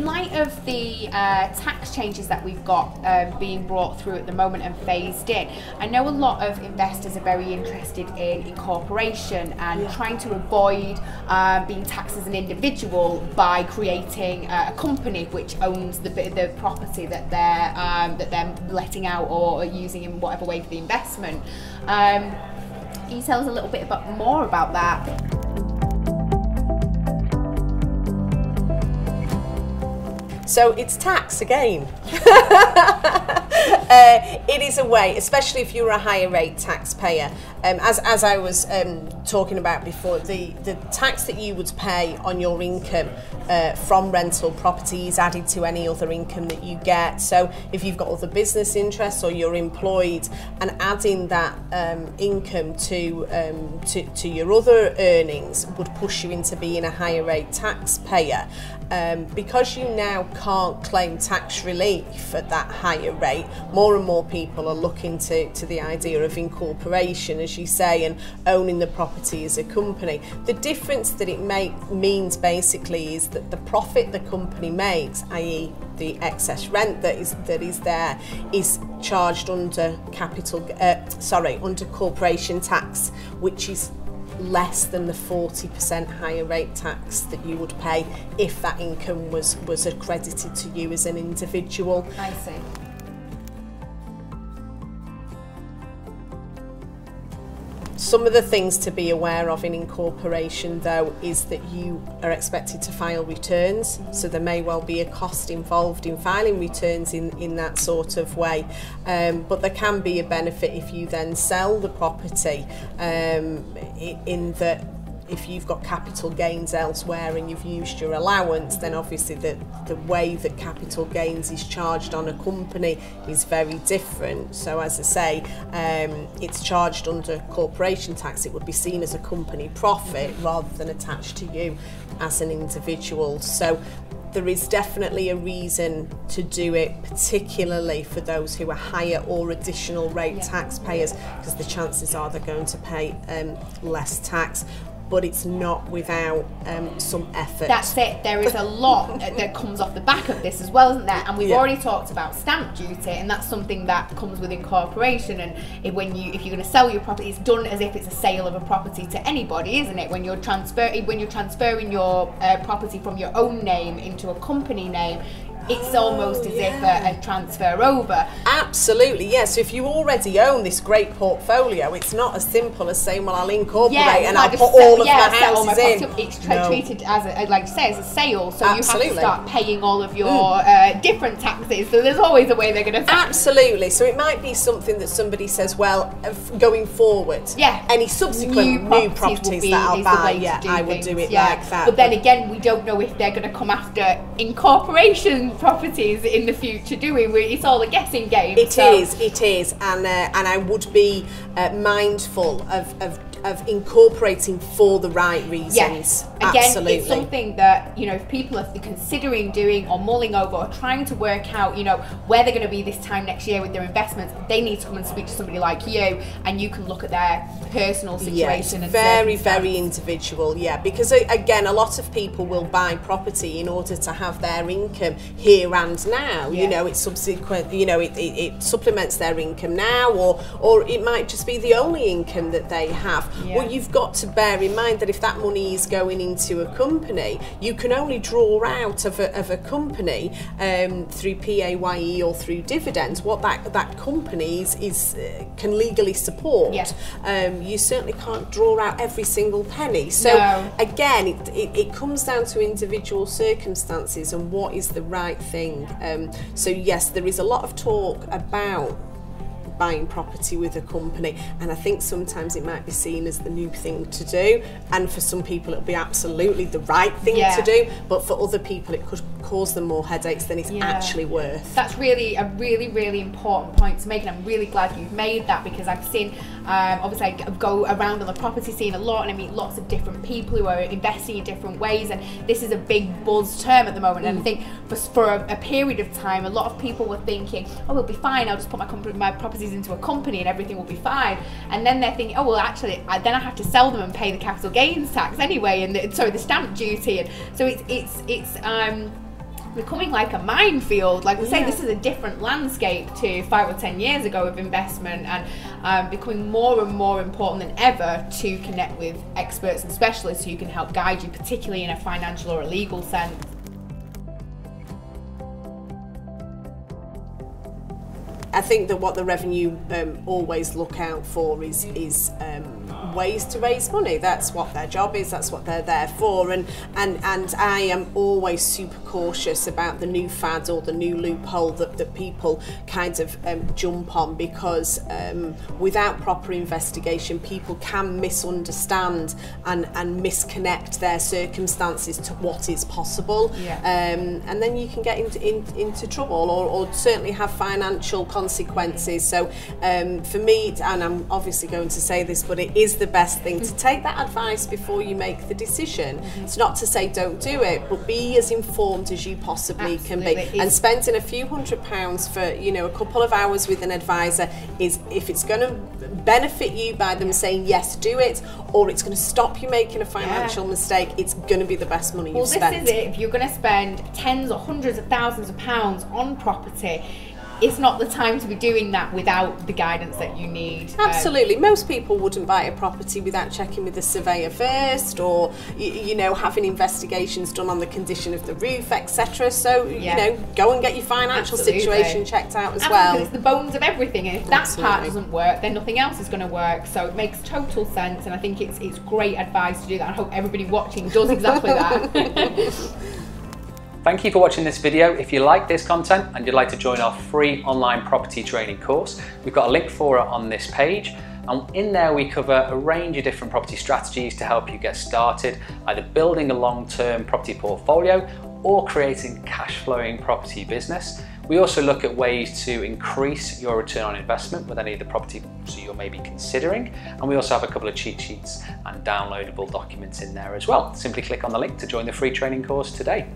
in light of the tax changes that we've got being brought through at the moment and phased in, I know a lot of investors are very interested in incorporation and trying to avoid being taxed as an individual by creating a company which owns the property that they're letting out or using in whatever way for the investment. Can you tell us a little bit more about that? So it's tax again. It is a way, especially if you're a higher rate taxpayer. As I was talking about before, the tax that you would pay on your income from rental property is added to any other income that you get. So if you've got other business interests or you're employed, and adding that income to your other earnings would push you into being a higher rate taxpayer. Because you now can't claim tax relief at that higher rate, more and more people are looking to the idea of incorporation, as you say, and owning the property as a company. The difference that it means basically is that the profit the company makes, i.e. the excess rent that is there, is charged under under corporation tax, which is less than the 40% higher rate tax that you would pay if that income was accredited to you as an individual. I see. Some of the things to be aware of in incorporation, though, is that you are expected to file returns, so there may well be a cost involved in filing returns in that sort of way, but there can be a benefit if you then sell the property, in that if you've got capital gains elsewhere and you've used your allowance, then obviously the way that capital gains is charged on a company is very different. So as I say, it's charged under corporation tax. It would be seen as a company profit rather than attached to you as an individual. So there is definitely a reason to do it, particularly for those who are higher or additional rate taxpayers, because the chances are they're going to pay less tax. But it's not without some effort. That's it. There is a lot that comes off the back of this as well, isn't there? And we've already talked about stamp duty, and that's something that comes with incorporation. And if you're going to sell your property, it's done as if it's a sale of a property to anybody, isn't it? When you're transferring your property from your own name into a company name, it's almost as if a transfer over. Absolutely, yes. So if you already own this great portfolio, it's not as simple as saying, well, I'll incorporate and I'll put all of my houses in. It's treated as, like you say, as a sale. So you have to start paying all of your different taxes. So there's always a way they're going to... Absolutely. So it might be something that somebody says, well, going forward, any subsequent new properties that I'll buy, I would do it like that. But then again, we don't know if they're going to come after incorporation properties in the future, do we? It's all a guessing game. It is, and I would be mindful of incorporating for the right reasons. Yes. Again, absolutely. It's something that, you know, if people are considering doing or mulling over or trying to work out, you know, where they're going to be this time next year with their investments, they need to come and speak to somebody like you, and you can look at their personal situation. And very individual, because again, a lot of people will buy property in order to have their income here and now. You know, it's subsequent, you know, it supplements their income now, or it might just be the only income that they have. Well, you've got to bear in mind that if that money is going into a company, you can only draw out of a company through PAYE or through dividends what that company can legally support. You certainly can't draw out every single penny. So again, it comes down to individual circumstances and what is the right thing. So yes, there is a lot of talk about buying property with a company, and I think sometimes it might be seen as the new thing to do, and for some people it'll be absolutely the right thing to do, but for other people it could cause them more headaches than it's actually worth. That's really a really important point to make, and I'm really glad you've made that, because I've seen obviously I go around on the property scene a lot, and I meet lots of different people who are investing in different ways, and this is a big buzz term at the moment. And I think for a period of time, a lot of people were thinking, oh, we'll be fine, I'll just put my properties into a company and everything will be fine. And then they're thinking, oh well, actually then I have to sell them and pay the capital gains tax anyway, and the stamp duty. And so it's becoming like a minefield. Like we say, this is a different landscape to 5 or 10 years ago of investment, and becoming more and more important than ever to connect with experts and specialists who can help guide you, particularly in a financial or a legal sense. I think that what the revenue always look out for is ways to raise money. That's what their job is, that's what they're there for, and I am always super cautious about the new fad or the new loophole that people kind of jump on, because without proper investigation people can misunderstand and misconnect their circumstances to what is possible, and then you can get into trouble or certainly have financial consequences. So for me, and I'm obviously going to say this, but it is the best thing to take that advice before you make the decision. It's not to say don't do it, but be as informed as you possibly can be. And spending a few £100 for, you know, a couple of hours with an advisor is, if it's going to benefit you by them saying yes, do it, or it's going to stop you making a financial mistake, it's going to be the best money you've spent. This is it. If you're going to spend tens or hundreds of thousands of pounds on property, it's not the time to be doing that without the guidance that you need. Absolutely. Most people wouldn't buy a property without checking with the surveyor first, or you know, having investigations done on the condition of the roof, etc. So you know, go and get your financial situation checked out as well. It's the bones of everything, and if that part doesn't work, then nothing else is going to work. So it makes total sense, and I think it's great advice to do that. I hope everybody watching does exactly that. Thank you for watching this video. If you like this content and you'd like to join our free online property training course, we've got a link for it on this page. And in there we cover a range of different property strategies to help you get started, either building a long-term property portfolio or creating cash flowing property business. We also look at ways to increase your return on investment with any of the properties you're maybe considering. And we also have a couple of cheat sheets and downloadable documents in there as well. Simply click on the link to join the free training course today.